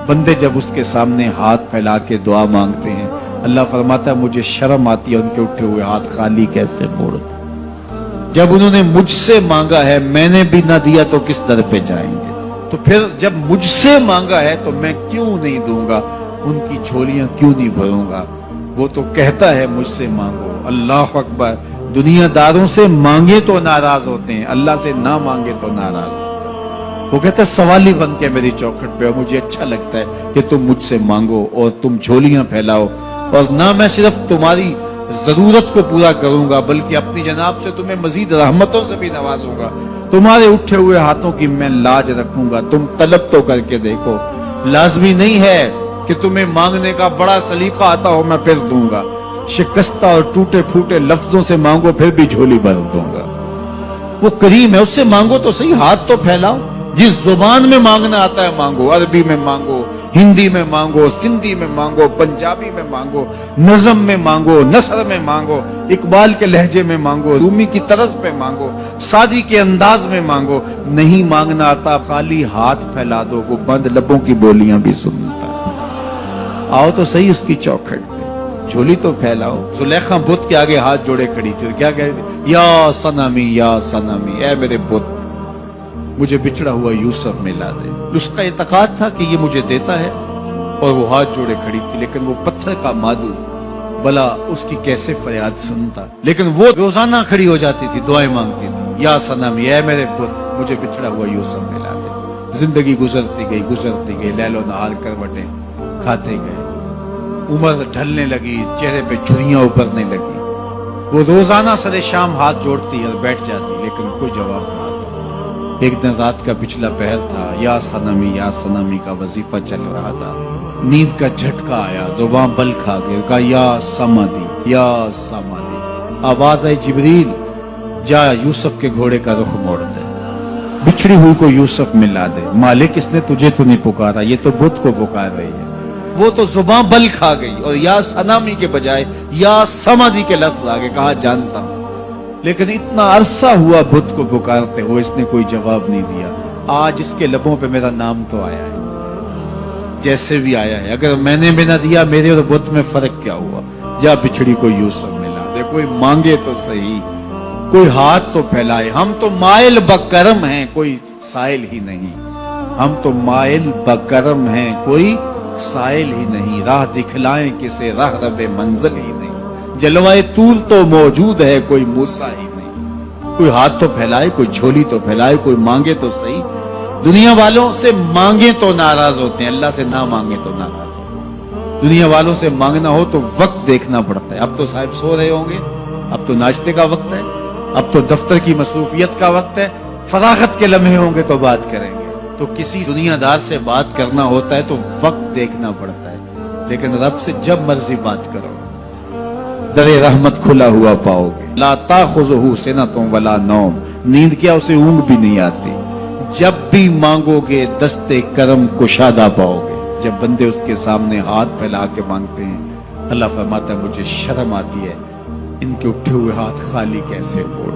بندے جب اس کے سامنے ہاتھ پھیلا کے دعا مانگتے ہیں، اللہ فرماتا ہے مجھے شرم آتی ہے ان کے اٹھے ہوئے ہاتھ خالی کیسے موڑ دوں۔ جب انہوں نے مجھ سے مانگا ہے میں نے بھی نہ دیا تو کس در پہ جائیں گے؟ تو پھر جب مجھ سے مانگا ہے تو میں کیوں نہیں دوں گا، ان کی جھولیاں کیوں نہیں بھروں گا؟ وہ تو کہتا ہے مجھ سے مانگو۔ اللہ اکبر۔ دنیا داروں سے مانگے تو ناراض ہوتے ہیں، اللہ سے نہ مانگے تو ناراض ہوتے ہیں۔ وہ کہتا ہے سوالی بن کے میری چوکھٹ پہ، اور مجھے اچھا لگتا ہے کہ تم مجھ سے مانگو اور تم جھولیاں پھیلاؤ، اور نہ میں صرف تمہاری ضرورت کو پورا کروں گا بلکہ اپنی جناب سے تمہیں مزید رحمتوں سے بھی نوازوں گا۔ تمہارے اٹھے ہوئے ہاتھوں کی میں لاج رکھوں گا، تم طلب تو کر کے دیکھو۔ لازمی نہیں ہے کہ تمہیں مانگنے کا بڑا سلیقہ آتا ہو میں پھر دوں گا، شکستہ اور ٹوٹے پھوٹے لفظوں سے مانگو پھر بھی جھولی بھر دوں گا۔ وہ کریم ہے، اس سے مانگو تو صحیح، ہاتھ تو پھیلاؤ۔ جس زبان میں مانگنا آتا ہے مانگو، عربی میں مانگو، ہندی میں مانگو، سندھی میں مانگو، پنجابی میں مانگو، نظم میں مانگو، نثر میں مانگو، اقبال کے لہجے میں مانگو، رومی کی طرز پہ مانگو، سعدی کے انداز میں مانگو۔ نہیں مانگنا آتا خالی ہاتھ پھیلا دو، وہ بند لبوں کی بولیاں بھی سنتا ہے۔ آؤ تو صحیح اس کی چوکھٹ پہ، جھولی تو پھیلاؤ۔ زلیخا بت کے آگے ہاتھ جوڑے کھڑی تھی، کیا کہتی تھی؟ یا صنمی یا صنمی، اے میرے بت مجھے بچھڑا ہوا یوسف ملا دے۔ اس کا اعتقاد تھا کہ یہ مجھے دیتا ہے، اور وہ ہاتھ جوڑے کھڑی تھی، لیکن وہ پتھر کا مادو بلا اس کی کیسے فریاد سنتا۔ لیکن وہ روزانہ کھڑی ہو جاتی تھی، دعائیں مانگتی تھی، یا صنمی اے میرے بت مجھے بچھڑا ہوا یوسف ملا دے۔ زندگی گزرتی گئی، لیل و نہار کروٹیں کھاتے گئے، عمر ڈھلنے لگی، چہرے پہ جھریاں ابھرنے لگی۔ وہ روزانہ سر شام ہاتھ جوڑتی اور بیٹھ جاتی، لیکن کوئی جواب نہ آتا۔ ایک دن رات کا پچھلا پہر تھا، یا صنمی کا وظیفہ چل رہا تھا، نیند کا جھٹکا آیا، زبان بل کھا گئی، کہا یا سمدی۔ آواز آئی جبریل جا یوسف کے گھوڑے کا رخ موڑ دے، بچھڑی ہوئی کو یوسف ملا دے۔ مالک اس نے تجھے تو نہیں پکارا، یہ تو بت کو پکار رہی ہے۔ وہ تو زبان بل کھا گئی اور یا صنمی کے بجائے یا سمدی کے لفظ آگے، کہا جانتا ہوں۔ لیکن اتنا عرصہ ہوا بت کو پکارتے ہو، اس نے کوئی جواب نہیں دیا۔ آج اس کے لبوں پہ میرا نام تو آیا ہے، جیسے بھی آیا ہے۔ اگر میں نے بھی نہ دیا، میرے اور بت میں فرق کیا ہوا؟ جا بچھڑی کو یوسف ملا دے۔ کوئی مانگے تو صحیح، کوئی ہاتھ تو پھیلائے۔ ہم تو مائل بکرم ہیں، کوئی سائل ہی نہیں۔ ہم تو مائل بکرم ہیں، کوئی سائل ہی نہیں۔ راہ دکھلائیں کسے، راہ رب منزل ہی نہیں۔ جلوائے طور تو موجود ہے، کوئی موسیٰ ہی نہیں۔ کوئی ہاتھ تو پھیلائے، کوئی جھولی تو پھیلائے، کوئی مانگے تو صحیح۔ دنیا والوں سے مانگے تو ناراض ہوتے ہیں، اللہ سے نہ مانگے تو ناراض ہوتے ہیں۔ دنیا والوں سے مانگنا ہو تو وقت دیکھنا پڑتا ہے۔ اب تو صاحب سو رہے ہوں گے، اب تو ناشتے کا وقت ہے، اب تو دفتر کی مصروفیت کا وقت ہے، فراغت کے لمحے ہوں گے تو بات کریں گے۔ تو کسی دنیا دار سے بات کرنا ہوتا ہے تو وقت دیکھنا پڑتا ہے، لیکن رب سے جب مرضی بات کرو در رحمت کھلا ہوا پاؤ گے۔ لا تاخذہ سنۃ ولا نوم، نیند کیا اسے اونگ بھی نہیں آتی۔ جب بھی مانگو گے دست کرم کشادہ پاؤ گے۔ جب بندے اس کے سامنے ہاتھ پھیلا کے مانگتے ہیں، اللہ فرماتا ہے مجھے شرم آتی ہے ان کے اٹھے ہوئے ہاتھ خالی کیسے موڑ